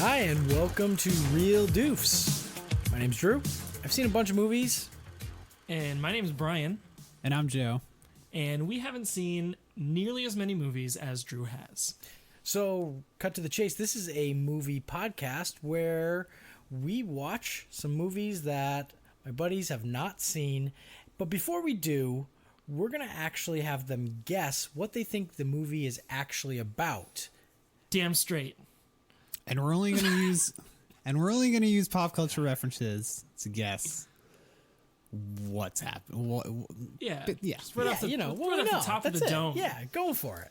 Hi, and welcome to Reel Doofs. My name's Drew. I've seen a bunch of movies. And my name's Brian. And I'm Joe. And we haven't seen nearly as many movies as Drew has. So, cut to the chase. This is a movie podcast where we watch some movies that my buddies have not seen. But before we do, we're going to actually have them guess what they think the movie is actually about. Damn straight. And we're only going to use pop culture references to guess what's happened. Yeah. Yeah. Just right off the, right off the top of the dome. Yeah, go for it.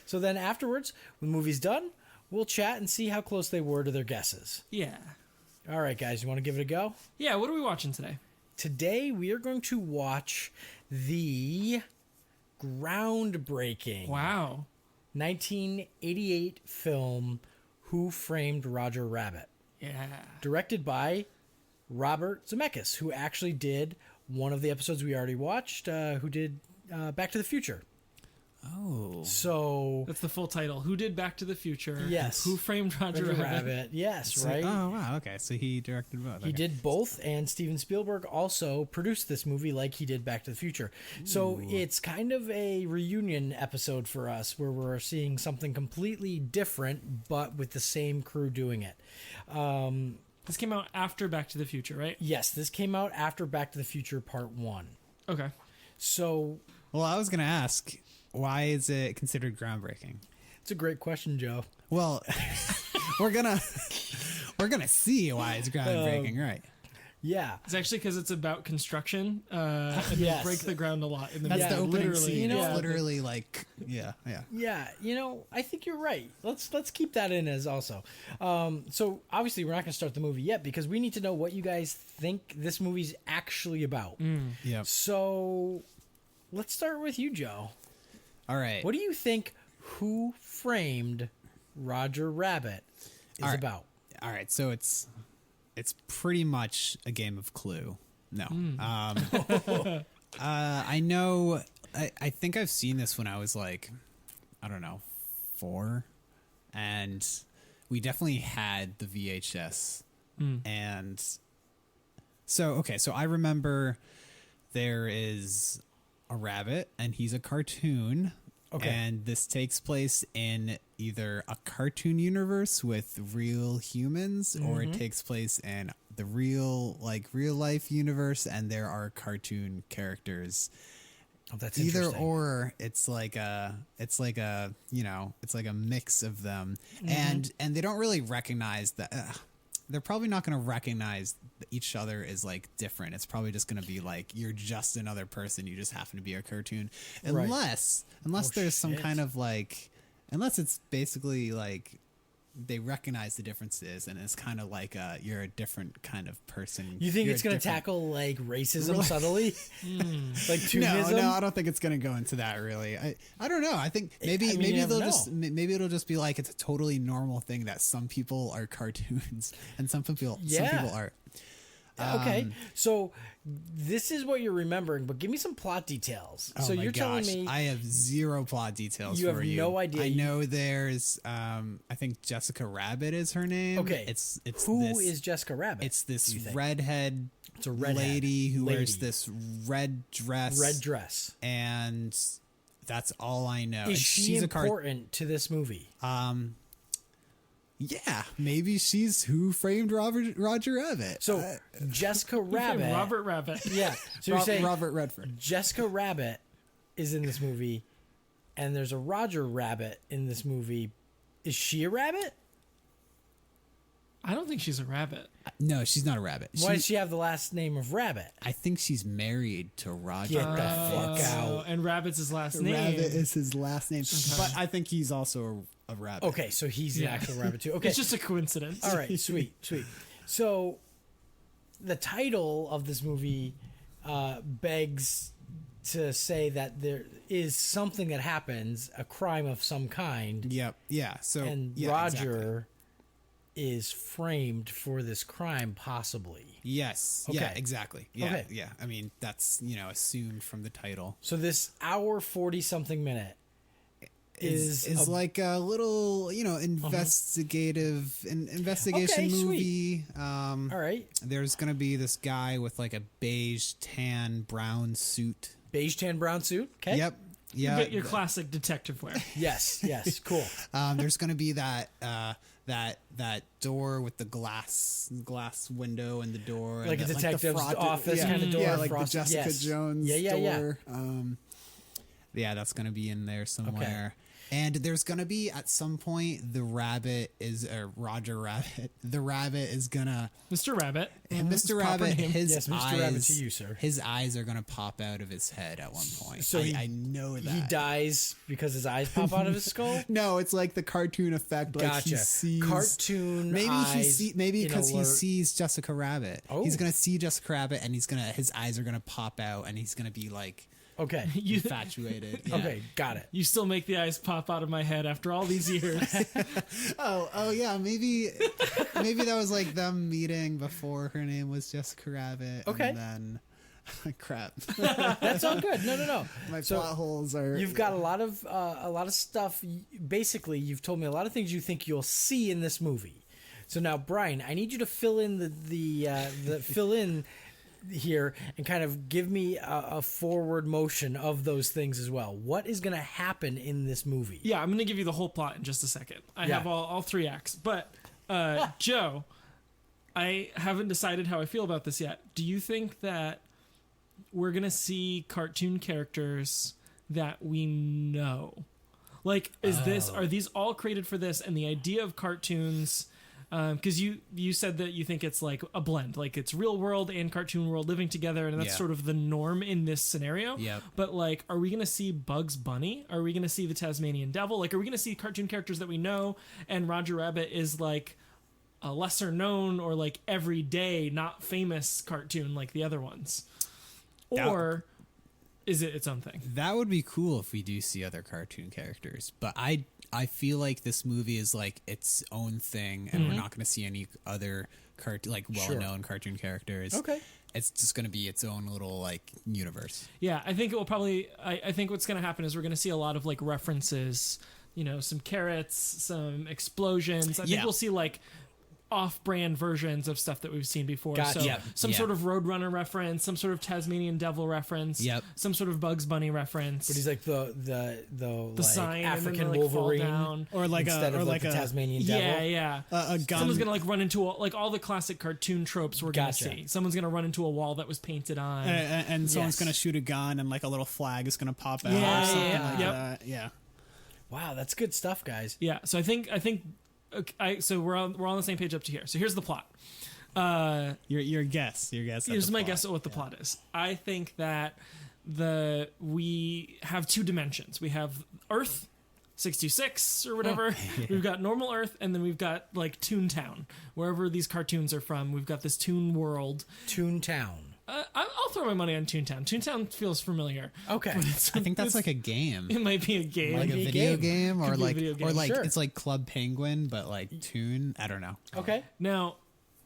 So then afterwards, when the movie's done, we'll chat and see how close they were to their guesses. Yeah. All right, guys, you want to give it a go? Yeah, what are we watching today? Today, we are going to watch the groundbreaking Wow. 1988 film Who Framed Roger Rabbit? Yeah. Directed by Robert Zemeckis, who actually did one of the episodes we already watched, who did Back to the Future. Oh. So That's the full title. Who did Back to the Future? Yes. Who Framed Roger Rabbit? Yes, So- right? Oh, wow. Okay. So he directed both. He did both, and Steven Spielberg also produced this movie like he did Back to the Future. So it's kind of a reunion episode for us where we're seeing something completely different, but with the same crew doing it. This came out after Back to the Future, right? Yes, this came out after Back to the Future Part 1. Okay. So Well, I was going to ask, why is it considered groundbreaking? it's a great question, Joe. Well, we're gonna see why it's groundbreaking, right? Yeah. It's actually because it's about construction, and Yes. they break the ground a lot in the That's movie. the opening Literally. scene. You know- It's literally like, yeah. Yeah, I think you're right. Let's keep that in as also. So obviously we're not going to start the movie yet because we need to know what you guys think this movie's actually about. Yep. So let's start with you, Joe. All right. What do you think Who Framed Roger Rabbit is All right. about? All right, so it's pretty much a game of Clue. No, I know. I think I've seen this when I was like, I don't know, 4, and we definitely had the VHS. And so I remember there is a rabbit, and he's a cartoon. Okay. And this takes place in either a cartoon universe with real humans, or it takes place in the real life universe, and there are cartoon characters. Oh, that's Either interesting. or, it's like a mix of them, and they don't really recognize that. They're probably not going to recognize each other as like different. It's probably just going to be like you're just another person. You just happen to be a cartoon, unless there's some shit. kind of like, unless it's basically like they recognize the differences and it's kind of like you're a different kind of person. You think You're it's going to different- tackle like racism subtly? Like Toonism? No, I don't think it's going to go into that really. I don't know. I think maybe you never they'll know. maybe it'll just be like it's a totally normal thing that some people are cartoons and some people aren't. Okay, so this is what you're remembering, but give me some plot details. Oh so my you're gosh, telling me I have zero plot details. You for have you. no idea. I know there's I think Jessica Rabbit is her name. Okay, it's who this, is Jessica Rabbit? It's this do you think? redhead. It's a redhead lady who lady. wears this red dress. Red dress. And that's all I know. Is And she she's important to this movie? Yeah, maybe she's Who Framed Roger Rabbit. So Jessica Rabbit. Robert Rabbit. Yeah. So you're saying Robert Redford. Jessica Rabbit is in this movie, and there's a Roger Rabbit in this movie. Is she a rabbit? I don't think she's a rabbit. No, she's not a rabbit. Why does she have the last name of Rabbit? I think she's married to Roger. Get the fuck Oh, out. and Rabbit's his last name. Rabbit is his last name, but I think he's also a rabbit. Okay, so he's Yeah. an actual rabbit too. Okay. It's just a coincidence. All right, sweet. So, the title of this movie begs to say that there is something that happens, a crime of some kind, Yep. Yeah. So and yeah, Roger is framed for this crime, possibly. Yes. Okay. Yeah. Exactly. Yeah. Okay. Yeah. I mean, that's assumed from the title. So this hour 40 something minute is like a little, investigation Okay, movie. all right. There's gonna be this guy with like a beige, tan, brown suit. Beige tan brown suit. Okay. Yep. You Yeah. get your classic detective wear. Yes. Cool. There's gonna be that door with the glass window and the door, Like and a the detective's office yeah, kind of door. yeah, like frosted. the Jessica Yes. Jones Yeah. door. Yeah, that's gonna be in there somewhere. And there's gonna be at some point Roger Rabbit. The rabbit is gonna Mr. Rabbit. and His Mr. proper Rabbit. name. His Yes, Mr. eyes. Rabbit to you, sir. His eyes are gonna pop out of his head at one point. So I know that He dies because his eyes pop out of his skull. No, it's like the cartoon effect. Like Gotcha. he sees Cartoon Maybe eyes maybe in because he alert. sees Jessica Rabbit. Oh. He's gonna see Jessica Rabbit, and his eyes are gonna pop out, and he's gonna be like Okay. infatuated. Yeah. Okay. Got it. You still make the eyes pop out of my head after all these years. Oh yeah, maybe that was like them meeting before her name was Jessica Rabbit. Okay. And then crap. That's all good. No. My So, plot holes are. You've got a lot of stuff. Basically, you've told me a lot of things you think you'll see in this movie. So now, Brian, I need you to fill in the fill in here and kind of give me a forward motion of those things as well. What is going to happen in this movie? Yeah, I'm going to give you the whole plot in just a second. I have all three acts. But, Joe, I haven't decided how I feel about this yet. Do you think that we're going to see cartoon characters that we know? Like, are these all created for this? And the idea of cartoons, because you said that you think it's like a blend, like it's real world and cartoon world living together, and that's sort of the norm in this scenario. Yep. But like, are we going to see Bugs Bunny? Are we going to see the Tasmanian Devil? Like, are we going to see cartoon characters that we know? And Roger Rabbit is like a lesser known or like everyday, not famous cartoon like the other ones, or is it its own thing? That would be cool if we do see other cartoon characters, but I feel like this movie is like its own thing, and we're not going to see any other well-known cartoon characters. Okay. It's just going to be its own little like universe. Yeah, I think it will probably. I think what's going to happen is we're going to see a lot of like references. Some carrots, some explosions. I think we'll see like off-brand versions of stuff that we've seen before. Gotcha. So Yep. some sort of Roadrunner reference, some sort of Tasmanian Devil reference, some sort of Bugs Bunny reference. But he's like the like sign African and then they, like, fall Wolverine, down. Or like instead of like the Tasmanian Devil. Yeah. a gun. Someone's gonna like run into like all the classic cartoon tropes we're Gotcha. gonna see. Someone's gonna run into a wall that was painted on. and someone's Yes. going to shoot a gun, and like a little flag is going to pop out Yeah, or something yeah, like yep. that. Yeah. Wow, that's good stuff, guys. Yeah, so I think okay, so we're on the same page up to here. So here's the plot. Your guess. Here's my guess at what the plot is. I think that we have two dimensions. We have Earth 626 or whatever. We've got normal Earth, and then we've got like Toontown, wherever these cartoons are from. We've got this Toon World. Toontown. I'll throw my money on Toontown. Toontown feels familiar. Okay. But I think that's like a game. it might be a game. Like a be a video game. game, or Could be a like video game, or like sure. it's like Club Penguin, but like Toon. I don't know. Okay. Now,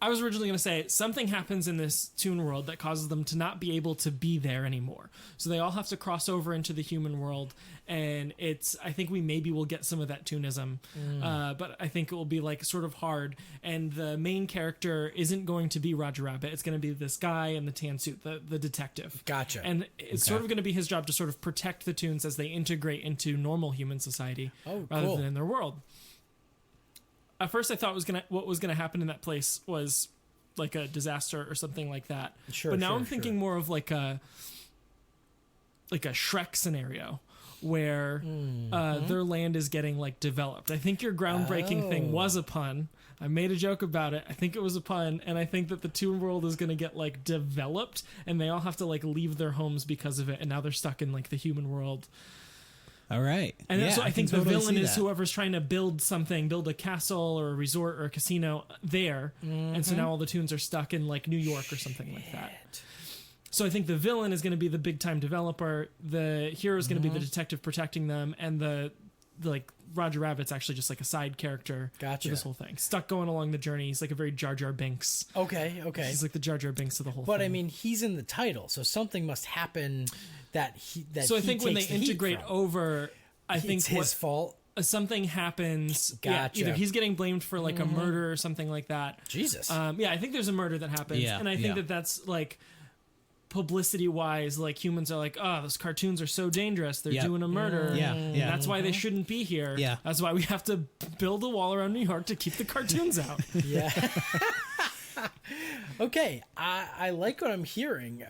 I was originally going to say something happens in this Toon world that causes them to not be able to be there anymore. So they all have to cross over into the human world, and I think we maybe will get some of that Toonism, but I think it will be like sort of hard. And the main character isn't going to be Roger Rabbit. It's going to be this guy in the tan suit, the detective. Gotcha. And it's sort of going to be his job to sort of protect the Toons as they integrate into normal human society rather cool. than in their world. At first, I thought what was gonna happen in that place was like a disaster or something like that. Sure, but now sure, I'm thinking sure. more of like a Shrek scenario where their land is getting like developed. I think your groundbreaking thing was a pun. I made a joke about it. I think it was a pun, and I think that the Toon world is gonna get like developed, and they all have to like leave their homes because of it, and now they're stuck in like the human world. All right. And so I think the totally villain see is that. whoever's trying to build a castle or a resort or a casino there. And so now all the Toons are stuck in like New York or something like that. So I think the villain is going to be the big time developer. The hero is going to be the detective protecting them. And the like Roger Rabbit's actually just like a side character Gotcha. to this whole thing. Stuck going along the journey. He's like a very Jar Jar Binks. Okay. He's like the Jar Jar Binks of the whole But thing. I mean, he's in the title, so something must happen that So I think when they integrate from. over, I think it's his fault. Something happens. Gotcha. Either he's getting blamed for like a murder or something like that. Jesus. I think there's a murder that happens, Yeah, and I think that's like publicity wise, like humans are like, oh, those cartoons are so dangerous. They're doing a murder. Yeah. That's why they shouldn't be here. Yeah. That's why we have to build a wall around New York to keep the cartoons out. Yeah. Okay, I like what I'm hearing.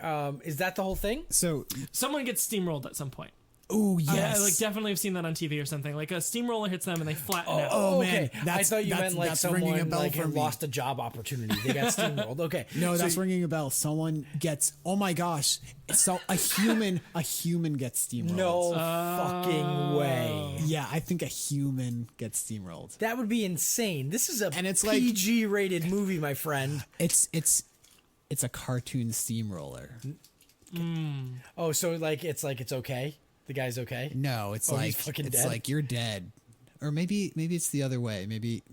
Is that the whole thing? So, Someone gets steamrolled at some point. oh yes, I like definitely have seen that on TV or something. Like a steamroller hits them and they flatten out. Oh, man, okay. I that's- thought you that's- meant like that's ringing a someone bell like for had me. lost a job opportunity. They got steamrolled. Okay. no, So that's ringing a bell. Someone gets. Oh my gosh! So a human gets steamrolled. no fucking way. Yeah, I think a human gets steamrolled. That would be insane. This is a And it's like- PG rated movie, my friend. It's a cartoon steamroller. Oh, so it's okay. The guy's okay. No, it's Oh, like he's fucking it's dead? like you're dead. Or maybe it's the other way. Maybe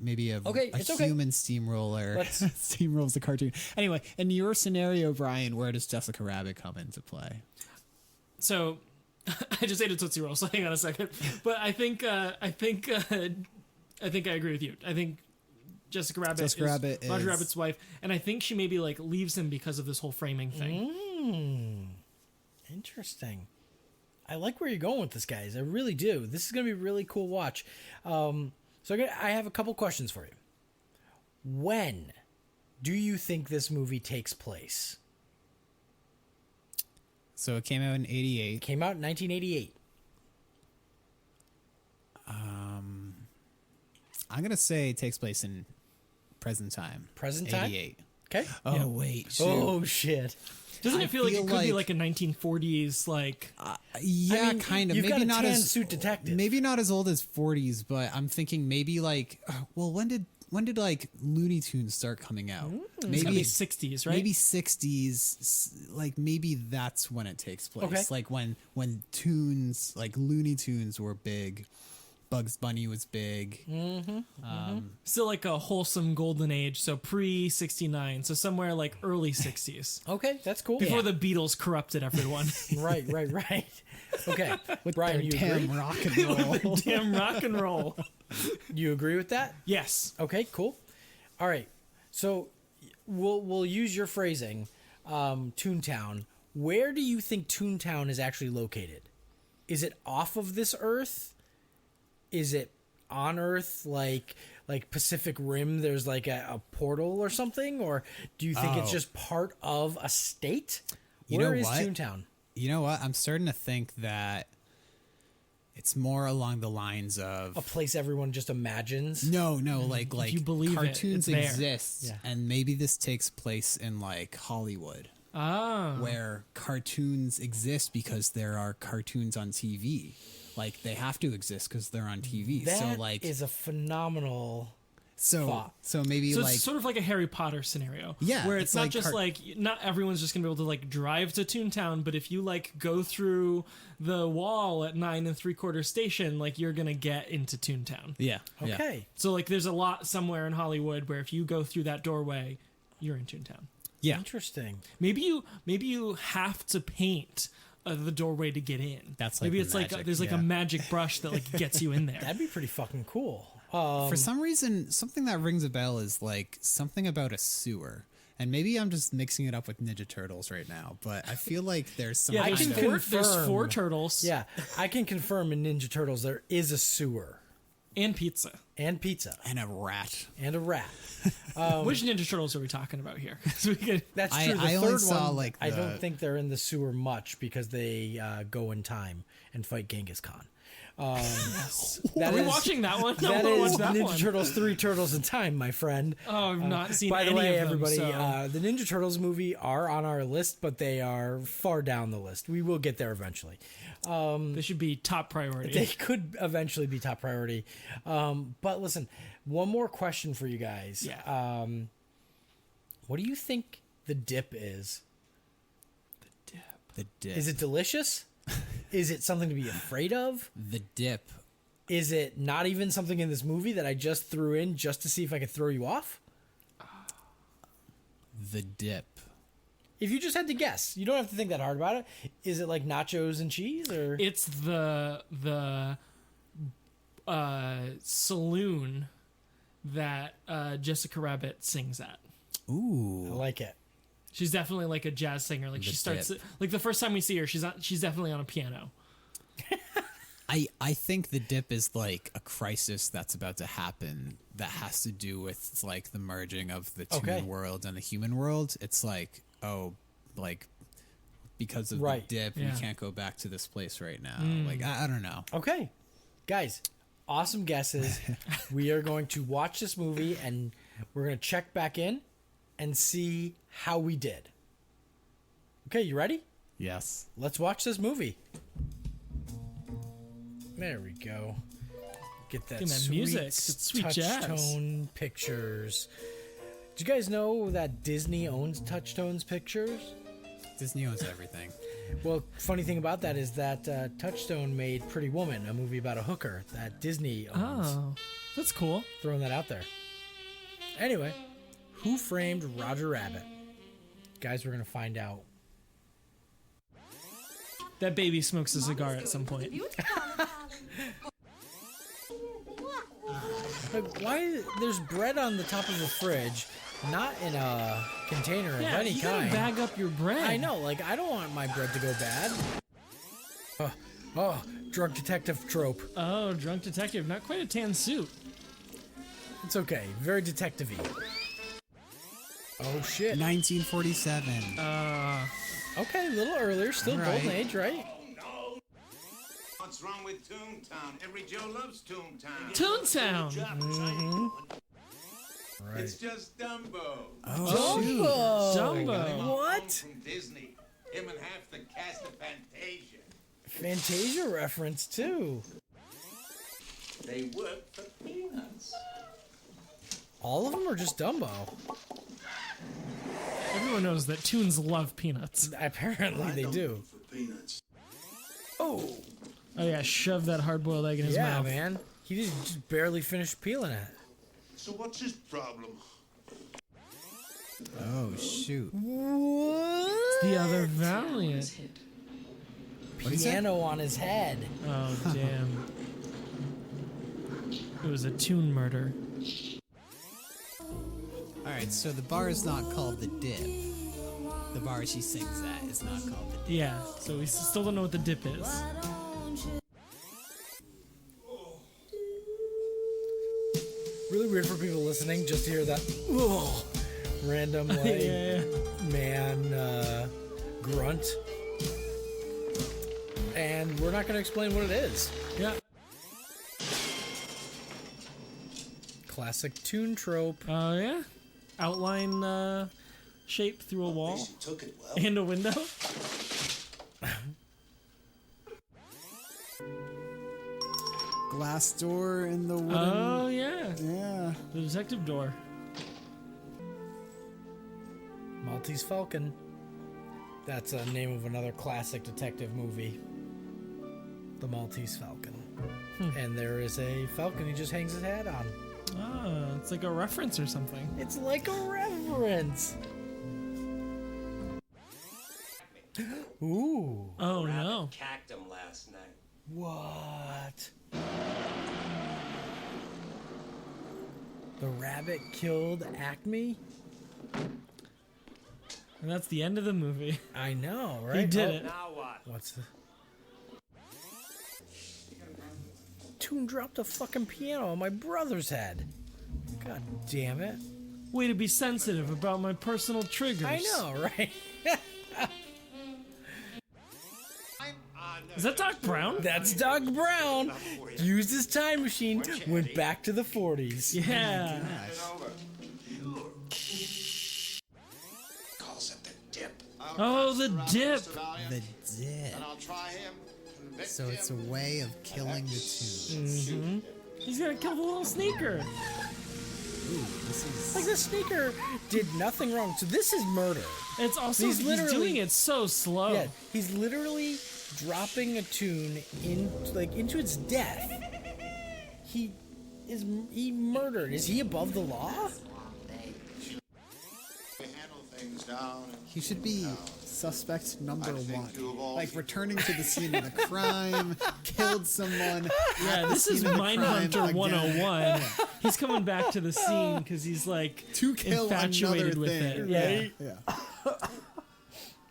Okay, a it's okay. human steamroller Let's- steamrolls a cartoon. Anyway, in your scenario, Brian, where does Jessica Rabbit come into play? So I just ate a Tootsie Roll, so hang on a second. But I think I agree with you. I think Jessica Rabbit Jessica Rabbit Roger is- Rabbit's wife, and I think she maybe like leaves him because of this whole framing thing. Interesting. I like where you're going with this, guys. I really do. This is going to be a really cool watch. I have a couple questions for you. When do you think this movie takes place? So it came out in '88. It came out in 1988. I'm gonna say it takes place in present time. Present time? '88. Okay. Oh wait. Shoot. Oh, shit. Doesn't I it feel like it feel could be like- like a 1940s like? Yeah, I mean, kind of. you've Maybe got a not tan as suit detective. Maybe not as old as 40s, but I'm thinking maybe like. Well, when did like Looney Tunes start coming out? It's gotta be 60s, right? Maybe 60s. Like maybe that's when it takes place. Okay. Like when tunes like Looney Tunes were big, Bugs Bunny was big. Still like a wholesome golden age, so pre 69, so somewhere like early 60s. Okay, that's cool. Before the Beatles corrupted everyone. Right. Okay. Brian, you Damn agree? rock and roll. Damn rock and roll. You agree with that? Yes. Okay, cool. All right. So we'll use your phrasing, Toontown. Where do you think Toontown is actually located? Is it off of this Earth? Is it on Earth, like Pacific Rim? There's like a portal or something, or do you think it's Oh. just part of a state? You Where know is what? Toontown? You know what? I'm starting to think that it's more along the lines of A place everyone just imagines. no, like you believe it, cartoons it's there. exist, Yeah. and maybe this takes place in like Hollywood, where cartoons exist because there are cartoons on TV. Like they have to exist because they're on TV. That so like is a phenomenal. thought. so maybe So like it's sort of like a Harry Potter scenario. Yeah, Where it's it's not like just like, not everyone's just going to be able to like drive to Toontown, but if you like go through the wall at 9 3/4 station, like you're going to get into Toontown. yeah. Okay. So like there's a lot somewhere in Hollywood where if you go through that doorway, you're in Toontown. Yeah. Interesting. Maybe you have to paint the doorway to get in. That's like maybe the it's like magic, there's like a yeah. magic brush that like gets you in there. That'd be pretty fucking cool. For some reason, something that rings a bell is like something about a sewer. And maybe I'm just mixing it up with Ninja Turtles right now, but I feel like there's some Yeah, I there's can four, confirm. there's 4 turtles. Yeah, I can confirm in Ninja Turtles there is a sewer And pizza. and pizza and a rat. and a rat. Which Ninja Turtles are we talking about here? 'Cause we could, That's I- true. The I only third saw, one, like, I the- don't think they're in the sewer much because they go in time and fight Genghis Khan. That are we is- watching that one? No, That we'll is watch that Ninja one. Turtles 3 Turtles in Time, my friend. Oh, I've not seen By the any way, of them, everybody, so- the Ninja Turtles movie are on our list, but they are far down the list. We will get there eventually. They should be top priority. They could eventually be top priority. But listen, one more question for you guys. Yeah. What do you think the dip is? The dip. Is it delicious? Is it something to be afraid of? The dip. Is it not even something in this movie that I just threw in just to see if I could throw you off? The dip. If you just had to guess, you don't have to think that hard about it. Is it like nachos and cheese or It's the saloon that Jessica Rabbit sings at. Ooh. I like it. She's definitely like a jazz singer. Like The she starts Dip. like the first time we see her, she's definitely on a piano. I think the dip is like a crisis that's about to happen that has to do with like the merging of the toon world and the human world. It's like, because of the dip, we can't go back to this place right now. Like, I don't know. Okay. Guys, awesome guesses. We are going to watch this movie and we're going to check back in and see how we did. Okay, you ready? Yes. Let's watch this movie. There we go. Get that sweet music. It's sweet jazz. Touchstone Pictures. Do you guys know that Disney owns Touchstone's Pictures? Disney owns everything. Well, funny thing about that is that Touchstone made Pretty Woman, a movie about a hooker that Disney owns. Oh, that's cool. Throwing that out there. Anyway, Who Framed Roger Rabbit? Guys, we're going to find out. That baby smokes a cigar at some point. Like, why there's bread on the top of the fridge, not in a container of any you kind. gotta bag up your bread. I know, like I don't want my bread to go bad. Drunk detective trope. Oh, drunk detective. Not quite a tan suit. It's okay, very detective-y. Oh shit. 1947. Okay, a little earlier, still All golden right. age, right? What's wrong with Toontown? Every Joe loves Toontown. Toontown. Right. It's just Dumbo. Oh, shoot. Dumbo. What? From Disney. Him and half the cast of Fantasia. Fantasia reference too. They work for peanuts. All of them are just Dumbo. Everyone knows that Toons love peanuts. Apparently they do. For peanuts. Oh. Oh yeah, shove that hard-boiled egg in his Yeah, mouth. man. He just barely finished peeling it. So what's his problem? Oh, shoot. What? The other Valiant. What is it? Piano on his head. Oh damn. It was a Toon murder. Alright, so the bar is not called the dip. The bar she sings at is not called the dip. Yeah, so we still don't know what the dip is. Really weird for people listening just to hear that random like Yeah. man grunt. And we're not going to explain what it is. Yeah. Classic Toon trope. Oh yeah. Outline shape through a wall She took it well. and a window. Glass door in the wooden... Oh yeah. yeah. The detective door. Maltese Falcon. That's a name of another classic detective movie. The Maltese Falcon. And there is a falcon he just hangs his hat on. Oh, it's like a reference or something. It's like a reference. Ooh. Oh no. Cacked him last night. What? The rabbit killed Acme? And that's the end of the movie. I know, right? He did it. Now what? What's the... Toon dropped a fucking piano on my brother's head. God damn it. Way to be sensitive about my personal triggers. I know, right? Is that Doc Brown? That's Doc Brown. Used his time machine, went back to the 40s. Yeah. Calls it the dip. Oh, the dip. The dip. I'll try him. So it's a way of killing the toons. He's gonna kill the little sneaker. Ooh, this is... Like, the sneaker did nothing wrong. So this is murder. It's also He's he's literally- doing it so slow. Yeah, he's literally dropping a tune into its death. He murdered. Is he above the law? things down. He should be suspect number I think one. you of all Like should- returning to the scene of the crime, killed someone. Yeah, at the this is scene of the crime Mindhunter again. 101. He's coming back to the scene because he's like To kill infatuated another with thing, it. Yeah.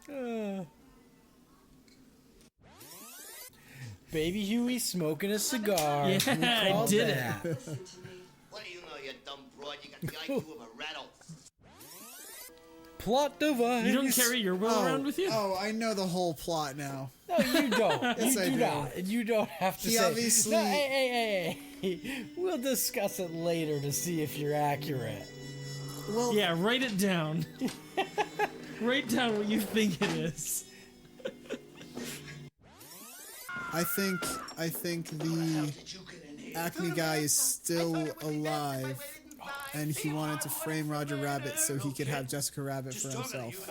Yeah. Baby Huey smoking a cigar. Yeah, Who I called did that? Listen to me. What do you know, you dumb broad? You got the IQ of a rattle. Plot device. You don't carry your will around with you? Oh, I know the whole plot now. No, you don't. Yes, you I do do. not. You don't have to He say. obviously- No, hey. We'll discuss it later to see if you're accurate. Well, Yeah, write it down. Write down what you think it is. I think the Acme guy is still alive, and he wanted to frame Roger Rabbit so he could have Jessica Rabbit for himself.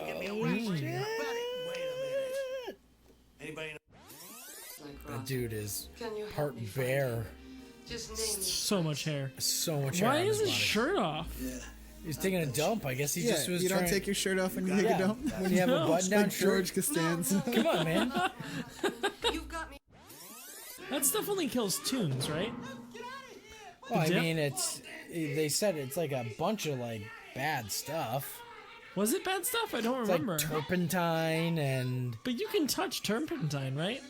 Anybody know? That dude is Can you help part me find bear. him? Just name it. So much hair. So much hair Why on is his body. shirt off? He's taking a dump. I guess he Yeah, just was you don't trying. take your shirt off when you take yeah, a dump. when you have No, a button-down Like shirt. George Costanza. Come on, man. You've got me. That stuff only kills tunes, right? Well, I dip? mean, it's. They said it's like a bunch of like bad stuff. Was it bad stuff? I don't It's remember. like turpentine and. But you can touch turpentine, right?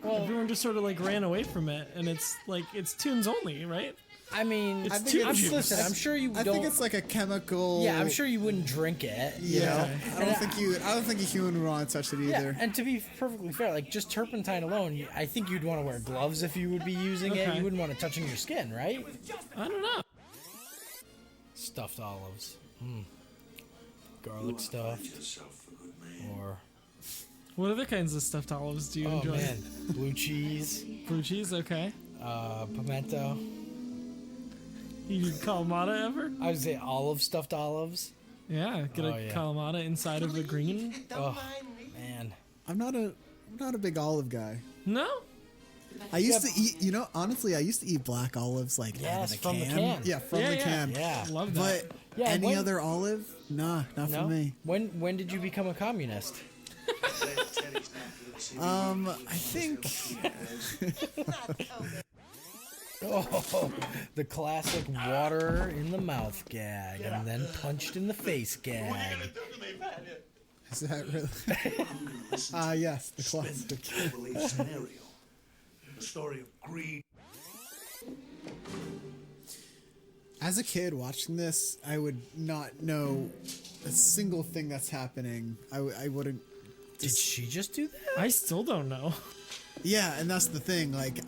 Well, Everyone just sort of like ran away from it, and it's like it's tunes only, right? I mean, It's I think tune I'm, juice. listen. I'm sure you I don't. think it's like a chemical. Yeah, I'm sure you wouldn't drink it. You Yeah, know. I don't think a human would want to touch it Yeah, either. and to be perfectly fair, like just turpentine alone, I think you'd want to wear gloves if you would be using it. Okay. You wouldn't want it touching your skin, right? I don't know. Stuffed olives, garlic stuffed, or What other kinds of stuffed olives do you oh enjoy? man, blue cheese, Blue cheese, okay. pimento. You do calamata ever? I would say olive stuffed olives. Yeah, get Oh, a yeah. calamata inside of a green. Oh man, I'm not a big olive guy. No? I used to eat, honestly, I used to eat black olives like out of Yes, the from the can. can. Yeah, from Yeah, the yeah. can. yeah. Love that. But Yeah, any when- other olive? Nah, not No. for me. When did you become a communist? I think Oh, the classic water in the mouth gag and then punched in the face gag. is that really? Yes, the classic. belief scenario. The story of greed. As a kid watching this, I would not know a single thing that's happening. I wouldn't. Did she just do that? I still don't know. Yeah, and that's the thing. Like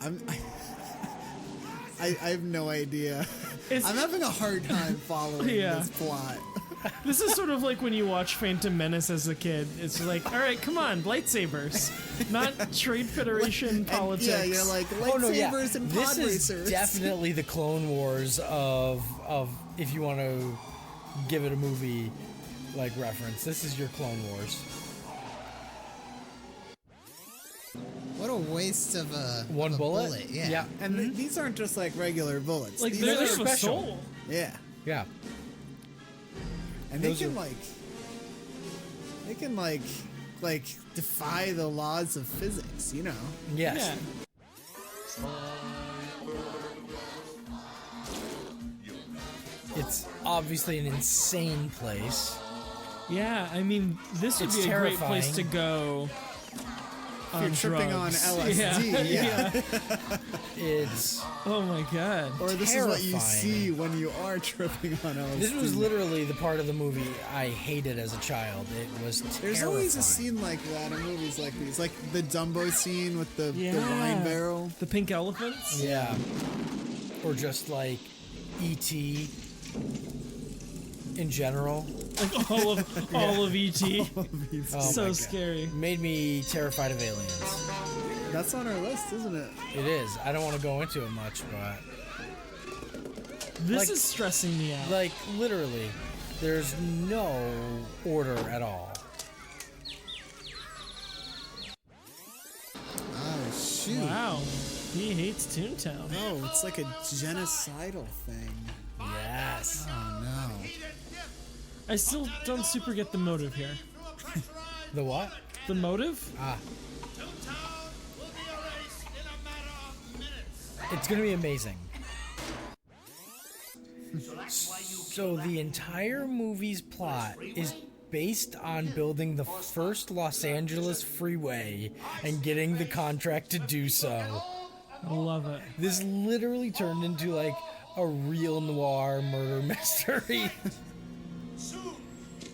I have no idea. It's- I'm having a hard time following Yeah. this plot. This is sort of like when you watch Phantom Menace as a kid. It's like, all right, come on, lightsabers, not Trade Federation And, politics. yeah, you're like lightsabers Oh no, yeah. and This pod is racers. definitely the Clone Wars of if you want to give it a movie like reference. This is your Clone Wars. What a waste of a One of a bullet? Yeah, Yeah. and these aren't just like regular bullets. like These they're are like a special. soul. yeah, Yeah. and Those they are- can like defy the laws of physics. You know. Yes. Yeah. It's obviously an insane place. Yeah, I mean, this would It's be a great place to terrifying. go. If you're tripping drugs. on LSD, yeah. It's Oh my god. Or this is what you Terrifying. see when you are tripping on LSD. this was literally the part of the movie I hated as a child. It was There's always a terrifying. scene like that in movies like these, like the Dumbo scene with the Yeah. wine barrel. The pink elephants. Yeah. Or just like E.T. in general. Like all of ET. Oh So my God. scary. Made me terrified of aliens. That's on our list, isn't it? It is. I don't want to go into it much, but This Like- is stressing me out. like literally, there's no order at all. Oh shoot! Wow. He hates Toontown. Oh, it's like a genocidal thing. Yes. Oh no! I still don't super get the motive here. The what? The motive? It's going to be amazing. So the entire movie's plot is based on building the first Los Angeles freeway and getting the contract to do so. I love it. This literally turned into like a real noir murder mystery. Soon,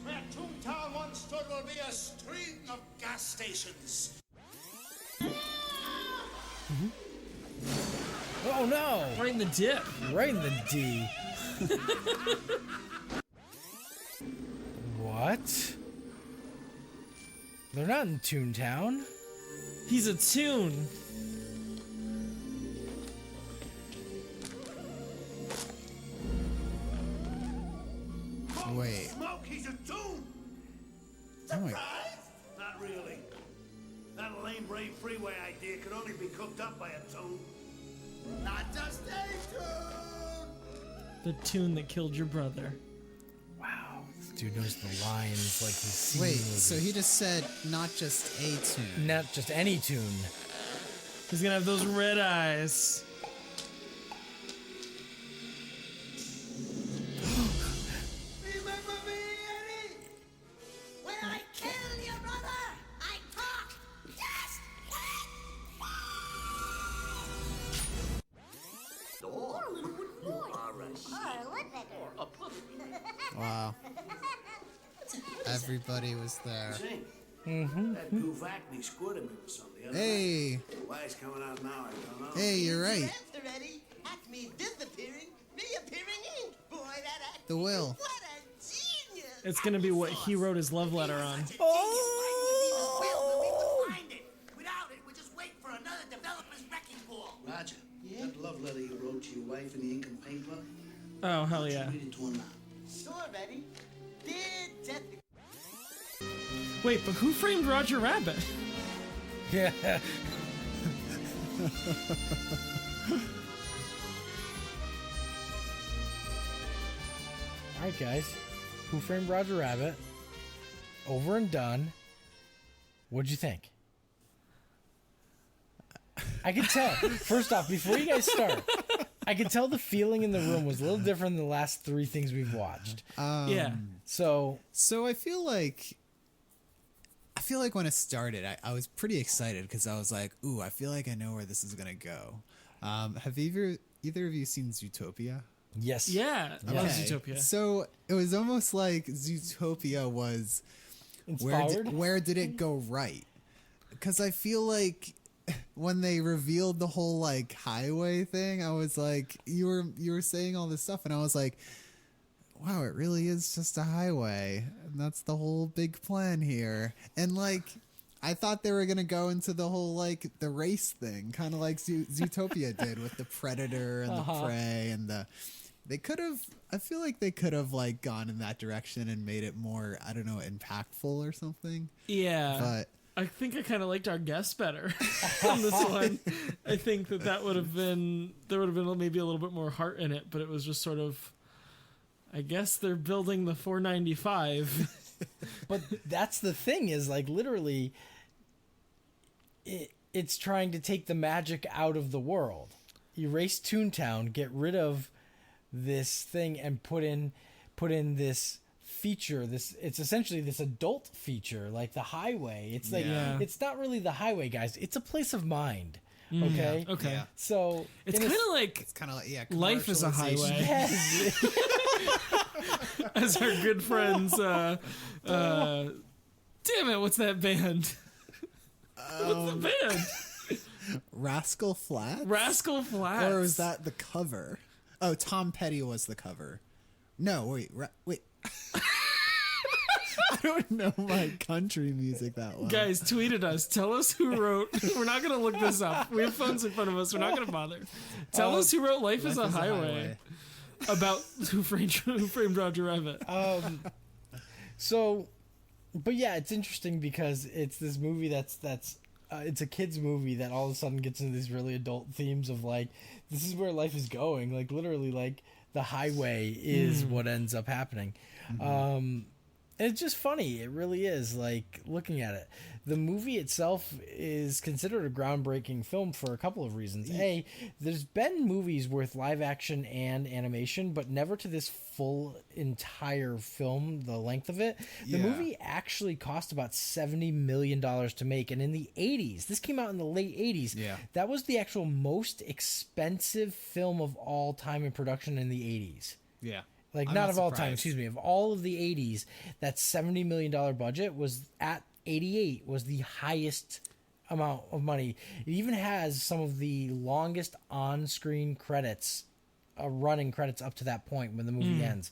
where Toontown once stood will be a string of gas stations. Oh no! Right in the dip. Right in the D. What? They're not in Toontown. He's a tune. Wait. Smoke, he's a toon. Oh my. Not really. That lame brain freeway idea could only be cooked up by a toon. Not just a toon. The tune that killed your brother. Wow, this dude knows the lines like he's seen Wait, movies. so he just said not just a tune. Not just any tune. He's gonna have those red eyes. Remember me, Eddie? When I kill your brother, I talk just Or a little wooden boy. Or a woodpecker. Wow. Everybody was there. Sing. That goof Acme squirted me with something the other night. Hey, Why it's coming out now, I don't know. hey, you're right. Answer, Eddie. Acme disappearing, me appearing in. Boy, that Acme. The will. What a genius. It's gonna be what he wrote his love letter on. Oh! Find it. Without it, we just wait for another developer's wrecking ball. Roger, that love letter you wrote to your wife in the Ink and Paint Club, Oh, hell yeah. read it to her now. Sure, Eddie. Dear Jessica. Wait, but who framed Roger Rabbit? Yeah. All right, guys. Who Framed Roger Rabbit? Over and done. What'd you think? I could tell. First off, before you guys start, I could tell the feeling in the room was a little different than the last three things we've watched. Yeah. So I feel like when it started, I was pretty excited because I was like, ooh, I feel like I know where this is gonna go. Have either of you seen Zootopia? yes. Yeah. I love Zootopia. So it was almost like Zootopia was Inspired. where did it go right? Because I feel like when they revealed the whole like highway thing, I was like, you were saying all this stuff, and I was like, wow, it really is just a highway, and that's the whole big plan here. And like, I thought they were gonna go into the whole like the race thing, kind of like Zootopia did with the predator and the prey and the. They could have. I feel like they could have like gone in that direction and made it more, I don't know, impactful or something. Yeah. But I think I kind of liked our guest better on this one. I think that would have been, there would have been maybe a little bit more heart in it, but it was just sort of, I guess they're building the 495. But that's the thing is like literally it's trying to take the magic out of the world. Erase Toontown, get rid of this thing and put in this feature. It's essentially this adult feature like the highway. It's like it's not really the highway, guys. It's a place of mind. Okay? Okay. Yeah. So It's kind of like it's kind of like life is a highway. yes. As our good friends, damn it, what's that band? What's the band? Rascal Flatts? Rascal Flatts. Or was that the cover? Oh, Tom Petty was the cover. No, wait. I don't know my country music that well. Guys, tweet at us. Tell us who wrote. We're not going to look this up. We have phones in front of us. We're not going to bother. Tell us who wrote Life is a Highway. About who framed Roger Rabbit. So, but yeah, it's interesting because it's this movie that's it's a kids movie that all of a sudden gets into these really adult themes of like, this is where life is going. Like literally, like the highway is what ends up happening. And it's just funny. It really is. Like looking at it, the movie itself is considered a groundbreaking film for a couple of reasons. A, there's been movies with live action and animation, but never to this full entire film, the length of it. The movie actually cost about $70 million to make. And in the 80s, this came out in the late 80s. Yeah. That was the actual most expensive film of all time in production in the 80s. Yeah. Like, I'm not of all time, surprised. excuse me, of all of the 80s, that $70 million budget was at 88 was the highest amount of money. It even has some of the longest on-screen credits, running credits up to that point when the movie ends.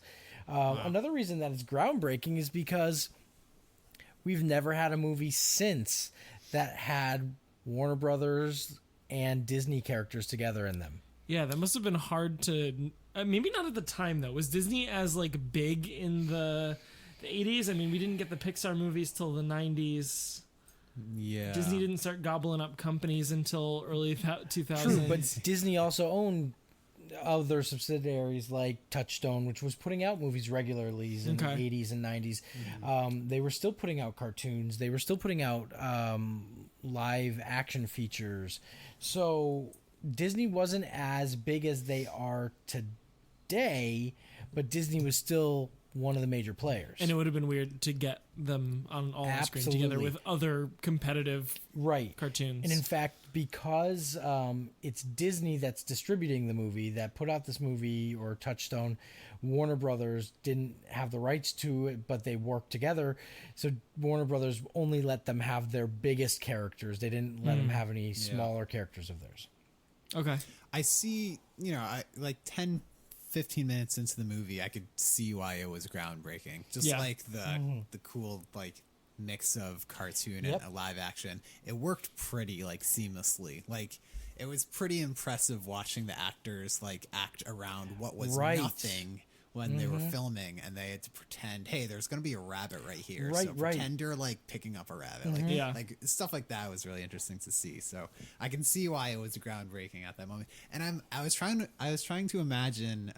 Another reason that it's groundbreaking is because we've never had a movie since that had Warner Brothers and Disney characters together in them. Yeah, that must have been hard to... maybe not at the time, though. Was Disney as, like, big in the 80s? I mean, we didn't get the Pixar movies till the 90s. Yeah. Disney didn't start gobbling up companies until early 2000s. True, but Disney also owned other subsidiaries like Touchstone, which was putting out movies regularly in the 80s and 90s. They were still putting out cartoons. They were still putting out live action features. So Disney wasn't as big as they are today, but Disney was still one of the major players. And it would have been weird to get them on all the screen together with other competitive cartoons. And in fact, because it's Disney that's distributing the movie, that put out this movie, or Touchstone, Warner Brothers didn't have the rights to it, but they worked together. So Warner Brothers only let them have their biggest characters. They didn't let them have any smaller characters of theirs. Okay. I see, I like 10, 15 minutes into the movie, I could see why it was groundbreaking. Just like the cool like mix of cartoon and live action. It worked pretty like seamlessly. Like it was pretty impressive watching the actors like act around what was nothing when they were filming, and they had to pretend, hey, there's going to be a rabbit right here. So pretend you're like picking up a rabbit. Like stuff like that was really interesting to see. So I can see why it was groundbreaking at that moment. And I was trying to imagine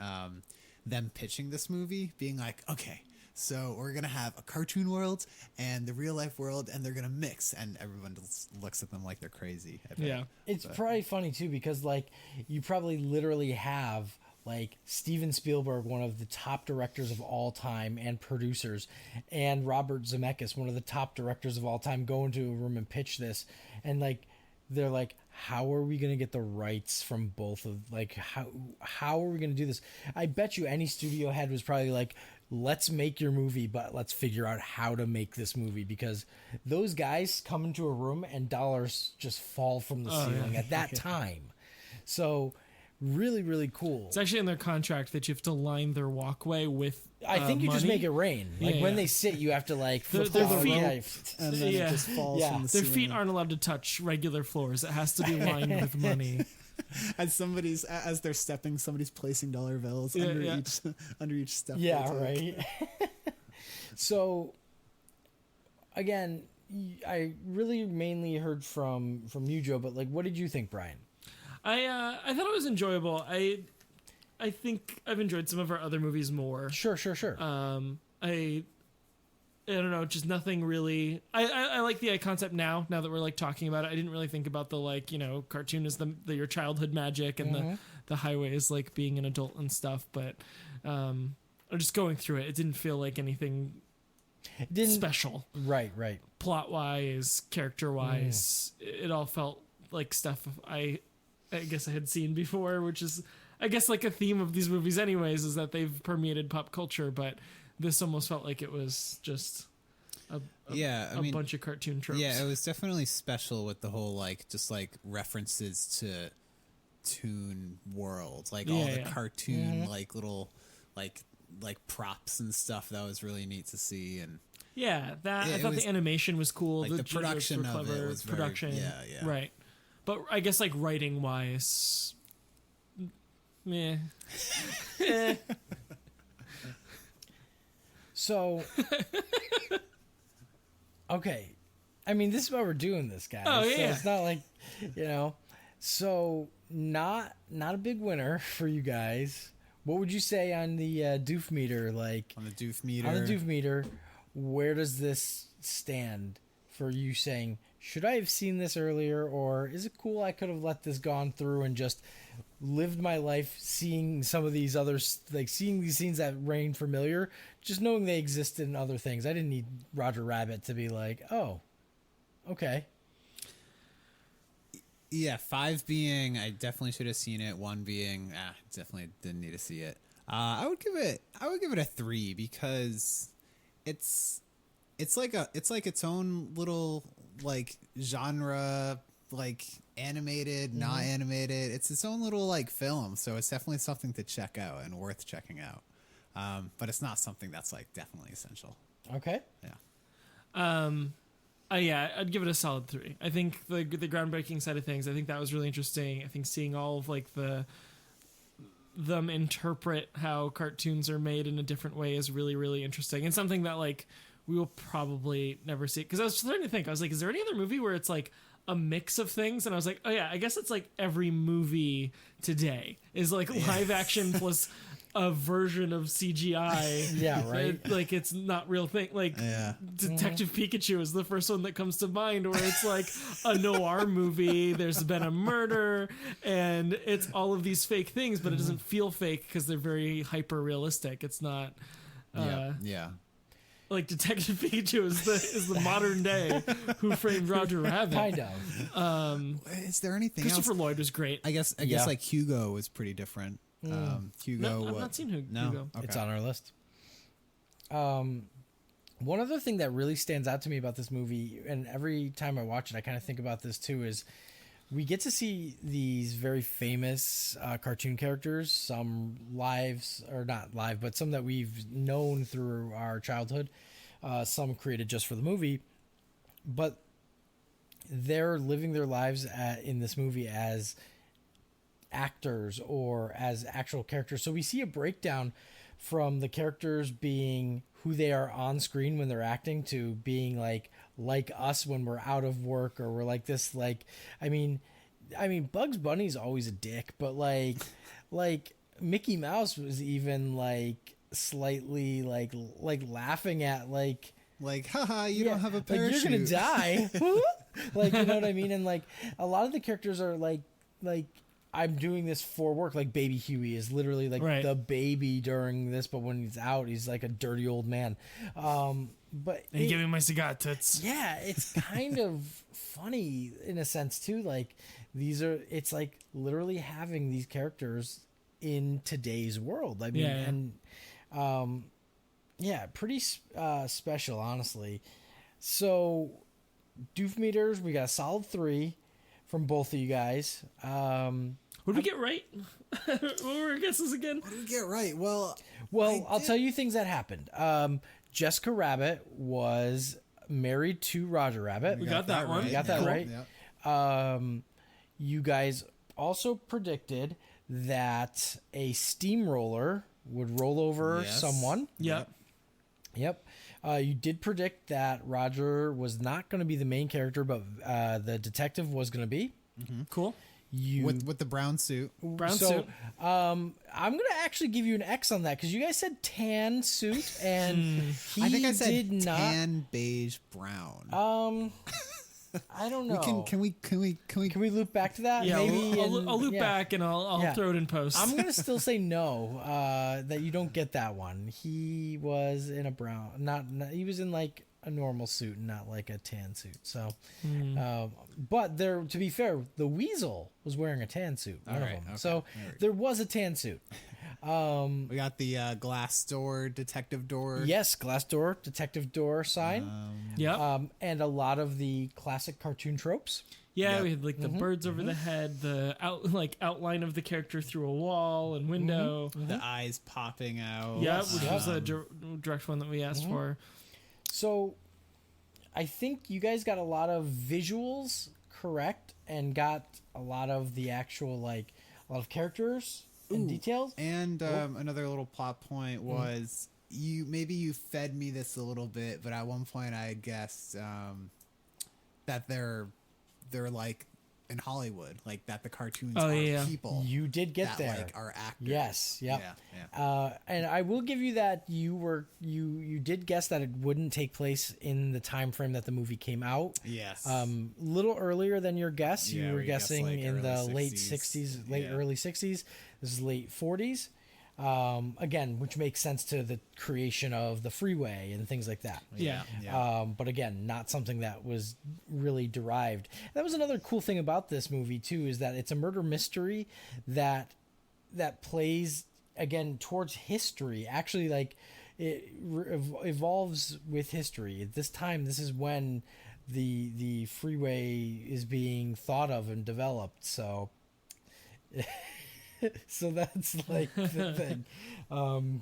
them pitching this movie, being like, okay, so we're going to have a cartoon world and the real life world, and they're going to mix, and everyone just looks at them like they're crazy. It's probably funny too, because like you probably literally have like Steven Spielberg, one of the top directors of all time and producers, and Robert Zemeckis, one of the top directors of all time, go into a room and pitch this, and like they're like, how are we going to get the rights from both of, like, how are we going to do this? I bet you any studio head was probably like, let's make your movie, but let's figure out how to make this movie, because those guys come into a room and dollars just fall from the ceiling at that time. So really, really cool. It's actually in their contract that you have to line their walkway with I think you money. just make it rain. Like when they sit, you have to like flip their the feet, rope, and then it just falls from the their ceiling. feet aren't allowed to touch regular floors. It has to be lined with money. As they're stepping, somebody's placing dollar bills under each step. Yeah, right. So again, I really mainly heard from you, Joe, but like, what did you think, Brian? I thought it was enjoyable. I think I've enjoyed some of our other movies more. Sure. I don't know, just nothing really. I like the concept now that we're like talking about it. I didn't really think about the like, cartoon is your childhood magic, and the highway is like being an adult and stuff. But just going through it, it didn't feel like anything special. Right. Plot wise, character wise, it all felt like stuff I guess I had seen before, which is, I guess, like a theme of these movies anyways, is that they've permeated pop culture, but this almost felt like it was just a bunch of cartoon tropes. Yeah, it was definitely special with the whole like just like references to Toon World, like all the cartoon like little like props and stuff. That was really neat to see. And I thought the animation was cool. Like the production were clever. of it was production, very, right. But I guess like writing wise, meh. So, okay, I mean, this is why we're doing this, guys. Oh, yeah. So it's not like, you know. So not a big winner for you guys. What would you say on the doof meter? Like On the doof meter. on the doof meter, where does this stand for you? Saying, should I have seen this earlier, or is it cool I could have let this gone through and just lived my life seeing some of these others, like seeing these scenes that rain familiar, just knowing they existed in other things. I didn't need Roger Rabbit to be like, oh, okay. Yeah, 5 being I definitely should have seen it. 1 being definitely didn't need to see it. I would give it a 3 because it's like its own little like genre, like animated, not animated. It's its own little like film, so it's definitely something to check out and worth checking out. But it's not something that's like definitely essential. Okay. Yeah. Yeah, I'd give it a solid 3. I think the groundbreaking side of things, I think that was really interesting. I think seeing all of like them interpret how cartoons are made in a different way is really, really interesting, and something that like we will probably never see. Because I was starting to think, I was like, is there any other movie where it's like a mix of things? And I was like, oh yeah, I guess it's like every movie today is like live action plus a version of CGI. Yeah, right. Like it's not real thing. Like Detective Pikachu is the first one that comes to mind, where it's like a noir movie. There's been a murder, and it's all of these fake things, but it doesn't feel fake because they're very hyper realistic. It's not. Yeah. Like Detective Pikachu is the modern day Who Framed Roger Rabbit. Kind of. Is there anything Christopher else? Lloyd was great. I guess like Hugo was pretty different. Hugo. No, I've not seen Hugo. Okay. It's on our list. One other thing that really stands out to me about this movie, and every time I watch it, I kind of think about this too, is we get to see these very famous cartoon characters, some lives, or not live, but some that we've known through our childhood, some created just for the movie, but they're living their lives in this movie as actors or as actual characters. So we see a breakdown from the characters being who they are on screen when they're acting to being like us when we're out of work, or we're like this. Like, I mean Bugs Bunny's always a dick, but like Mickey Mouse was even like slightly like laughing at like haha, you don't have a parachute, like, you're gonna die. Like, you know what I mean? And like a lot of the characters are like I'm doing this for work. Like Baby Huey is literally like the baby during this, but when he's out, he's like a dirty old man. But and give me my cigar tits. Yeah, it's kind of funny in a sense too. Like it's like literally having these characters in today's world. I mean, pretty special, honestly. So, doof meters, we got a solid 3 from both of you guys. What did we get right? What were our guesses again? What did we get right? Well, I'll tell you things that happened. Jessica Rabbit was married to Roger Rabbit. We got that one. We got that right. Yep. You guys also predicted that a steamroller would roll over someone. Yep. You did predict that Roger was not going to be the main character, but the detective was going to be. Mm-hmm. Cool. With the brown suit. Suit. I'm going to actually give you an X on that because you guys said tan suit, and I think I said did tan, beige, brown. I don't know. Can we loop back to that? Yeah, maybe I'll loop back and I'll throw it in post. I'm gonna still say no. That you don't get that one. He was in a brown, not he was in like a normal suit, and not like a tan suit. So, but there, to be fair, the Weasel was wearing a tan suit. One of them. Okay. So there was a tan suit. We got the glass door, detective door. Yes, glass door, detective door sign. And a lot of the classic cartoon tropes. Yeah, we had like the birds over the head, the outline of the character through a wall and window, The eyes popping out. Yeah, which was a direct one that we asked for. So, I think you guys got a lot of visuals correct and got a lot of the actual a lot of characters and details. And another little plot point was you fed me this a little bit, but at one point I guessed that they're like in Hollywood, like that the cartoons Oh, are yeah. people. You did get that, there. like, are actors. Yes. Yep. Yeah. And I will give you that you did guess that it wouldn't take place in the time frame that the movie came out. Yes. Little earlier than your guess. Yeah, You were we guessed, guessing like, in the early late 60s. 60s, early 60s. This is late 40s. Again, which makes sense to the creation of the freeway and things like that. Yeah. But again, not something that was really derived. That was another cool thing about this movie too, is that it's a murder mystery that plays again towards history. Actually, like it evolves with history. At this time, this is when the freeway is being thought of and developed. So. So that's like the thing. All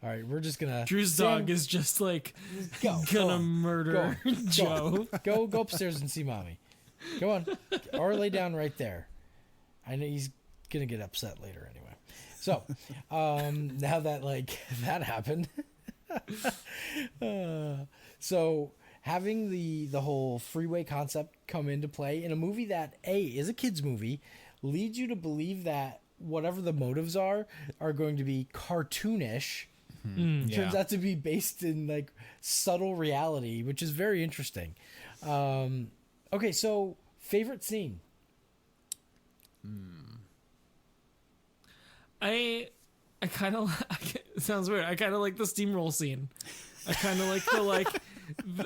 right, we're just gonna. Drew's Sam, dog is just like go gonna on. murder Joe. Go upstairs and see mommy. Go on, or lay down right there. I know he's gonna get upset later anyway. So now that like that happened, so having the whole freeway concept come into play in a movie that is a kids movie leads you to believe that whatever the motives are going to be cartoonish. Turns out to be based in like subtle reality, which is very interesting. Okay, so favorite scene. I kind of it sounds weird. I kind of like the steamroll scene. I kind of like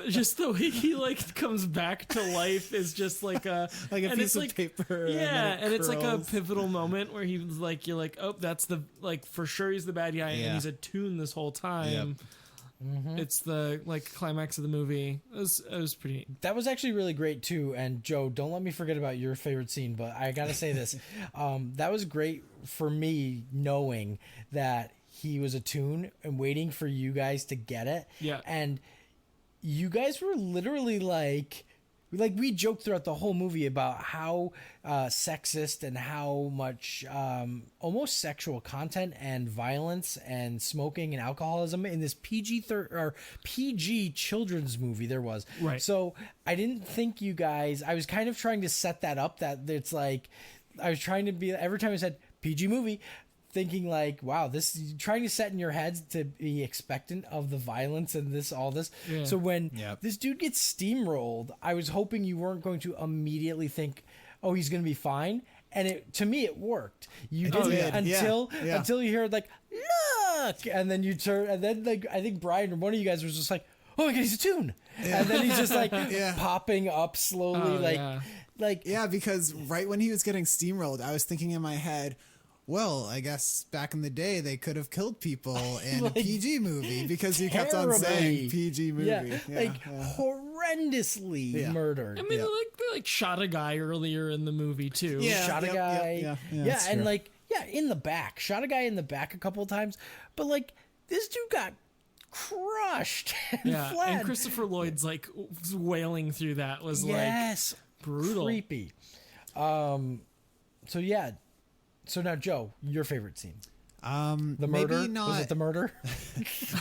just the way he like comes back to life is just like a piece of paper. Yeah, and it's like a curls. pivotal moment where he's like, you're like, oh, that's the like for sure he's the bad guy, and he's a toon this whole time. It's the like climax of the movie. It was pretty. That was actually really great too. And Joe, don't let me forget about your favorite scene. But I gotta say this, that was great for me knowing that he was a toon and waiting for you guys to get it. Yeah. And you guys were literally like we joked throughout the whole movie about how sexist and how much almost sexual content and violence and smoking and alcoholism in this PG children's movie there was. Right. So I didn't think you guys. I was kind of trying to set that up. That it's like I was trying to be every time I said PG movie. Thinking like, wow, this trying to set in your heads to be expectant of the violence and all this. Yeah. So when this dude gets steamrolled, I was hoping you weren't going to immediately think, oh, he's going to be fine. And to me, it worked. You didn't until you heard like, look, and then you turn, and then like I think Brian or one of you guys was just like, oh my god, he's a toon, and then he's just like popping up slowly, because right when he was getting steamrolled, I was thinking in my head, well, I guess back in the day they could have killed people in a PG movie because you kept on saying PG movie. Horrendously murdered. I mean, they shot a guy earlier in the movie too. Shot a guy. And like in the back. Shot a guy in the back a couple of times, but like this dude got crushed and fled. And Christopher Lloyd's like wailing through that was like brutal, creepy. So now, Joe, your favorite scene? The murder? Maybe not. Was it the murder?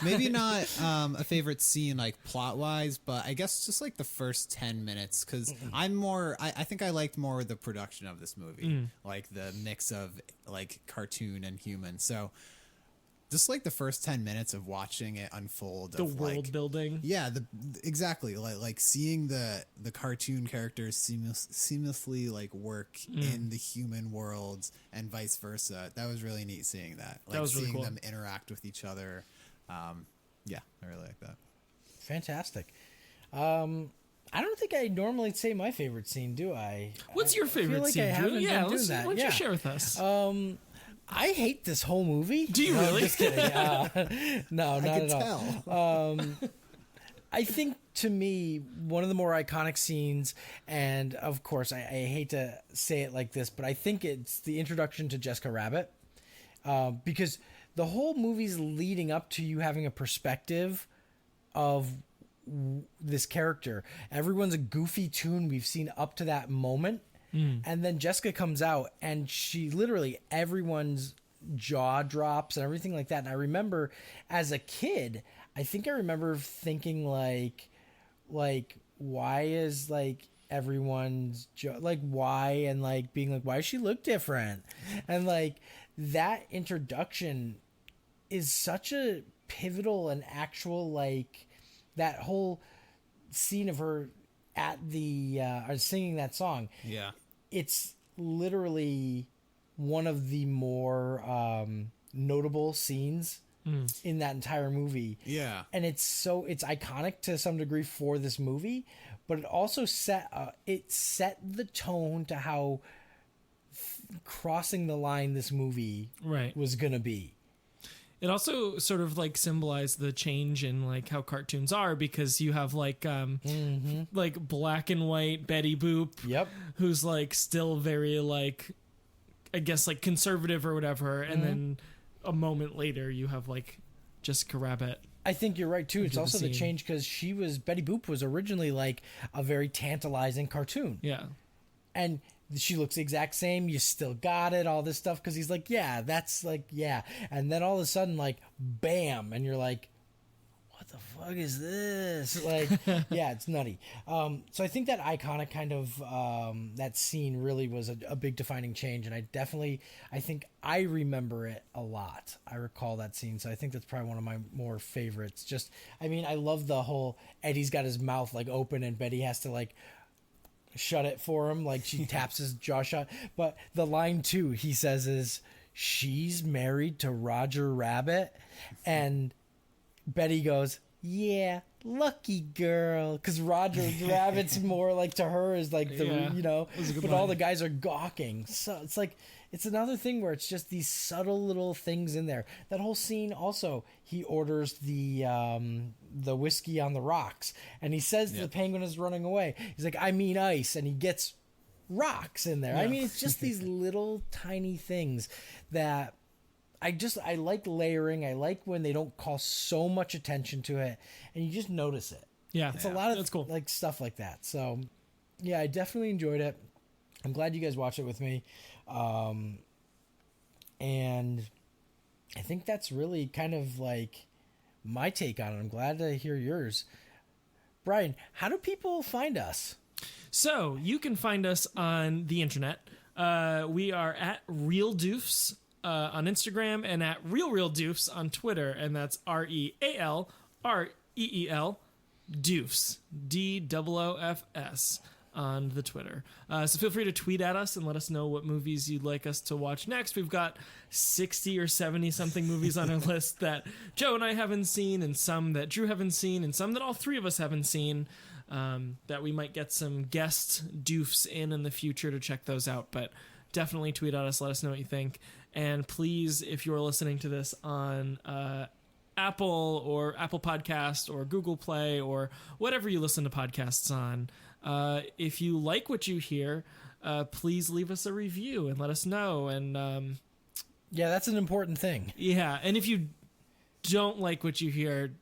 Maybe not a favorite scene like plot wise, but I guess just like the first 10 minutes because I'm more. I think I liked more the production of this movie, like the mix of like cartoon and human. So just like the first 10 minutes of watching it unfold, the world building. Yeah, exactly. Like seeing the cartoon characters seamlessly like work in the human worlds and vice versa. That was really neat seeing that. Like that was really seeing cool. them interact with each other. I really like that. Fantastic. I don't think I normally say my favorite scene, do I? What's your favorite like scene, I Drew? haven't Yeah, been doing that. why don't you share with us? I hate this whole movie. Do you No, I'm really? just kidding. No, not at all. Tell. I think to me, one of the more iconic scenes, and of course, I hate to say it like this, but I think it's the introduction to Jessica Rabbit. Because the whole movie's leading up to you having a perspective of this character. Everyone's a goofy toon we've seen up to that moment. And then Jessica comes out and she literally, everyone's jaw drops and everything like that. And I remember as a kid, I think I remember thinking like, like, why is like everyone's like, why, and like being like, why does she look different? And like that introduction is such a pivotal and actual, like, that whole scene of her at the singing that song. Yeah. It's literally one of the more notable scenes in that entire movie. Yeah. And it's iconic to some degree for this movie, but it also set the tone to how crossing the line this movie was gonna be. It also sort of like symbolized the change in like how cartoons are, because you have like like black and white Betty Boop, who's like still very like, I guess, like conservative or whatever, and then a moment later you have like Jessica Rabbit. I think you're right too. It's also the change because Betty Boop was originally like a very tantalizing cartoon. Yeah. And she looks the exact same. You still got it, all this stuff. Because he's like, yeah, that's like, yeah. And then all of a sudden, like, bam. And you're like, what the fuck is this? Like, yeah, it's nutty. So I think that iconic kind of, that scene really was a big defining change. And I think I remember it a lot. I recall that scene. So I think that's probably one of my more favorites. Just, I mean, I love the whole Eddie's got his mouth like open and Betty has to like shut it for him, like she taps his jaw shut. But the line too he says is, she's married to Roger Rabbit, and Betty goes, yeah, lucky girl, because Roger Rabbit's more like, to her is like the but all the guys are gawking. So it's like, it's another thing where it's just these subtle little things in there. That whole scene also, he orders the whiskey on the rocks, and he says the penguin is running away. He's like, I mean ice, and he gets rocks in there. I mean, it's just these little tiny things that I like layering. I like when they don't call so much attention to it, and you just notice it. Yeah, it's a lot of that's cool. Like stuff like that. So yeah, I definitely enjoyed it. I'm glad you guys watched it with me. And I think that's really kind of like my take on it. I'm glad to hear yours. Brian, how do people find us? So you can find us on the internet. We are at Reel Doofs on Instagram and at Reel Doofs on Twitter, and that's RealReel Doofs DOOFS on the Twitter. So feel free to tweet at us and let us know what movies you'd like us to watch next. We've got 60 or 70 something movies on our list that Joe and I haven't seen, and some that Drew haven't seen, and some that all three of us haven't seen, that we might get some guest doofs in the future to check those out. But definitely tweet at us, let us know what you think. And please, if you're listening to this on Apple or Apple Podcast or Google Play or whatever you listen to podcasts on, if you like what you hear, please leave us a review and let us know. And yeah, that's an important thing. Yeah, and if you don't like what you hear,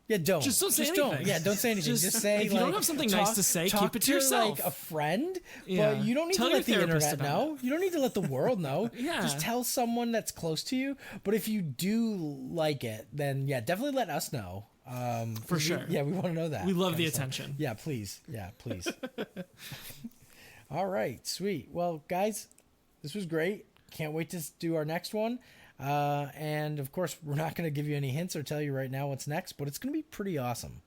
don't say anything. Don't say anything. Just say, if you don't have something nice to say, keep it to yourself. Like a friend, but you don't need to let the internet know. You don't need to let the world know. Just tell someone that's close to you. But if you do like it, then definitely let us know. For sure. We want to know that. We love the attention. Yeah, please. All right, sweet. Well, guys, this was great. Can't wait to do our next one. And of course, we're not going to give you any hints or tell you right now what's next, but it's going to be pretty awesome.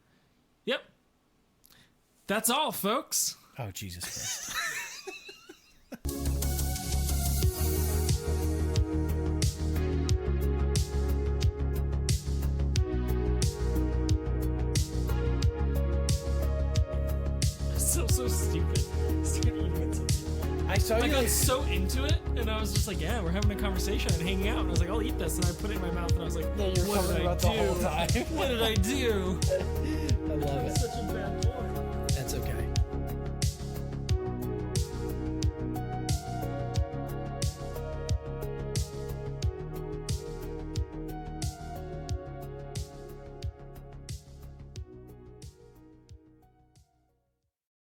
Yep. That's all, folks. Oh, Jesus Christ. So stupid. I got so into it, and I was just like, yeah, we're having a conversation and hanging out. And I was like, I'll eat this. And I put it in my mouth, and I was like, what did I do? The whole time. What did I do? I love it. Such a bad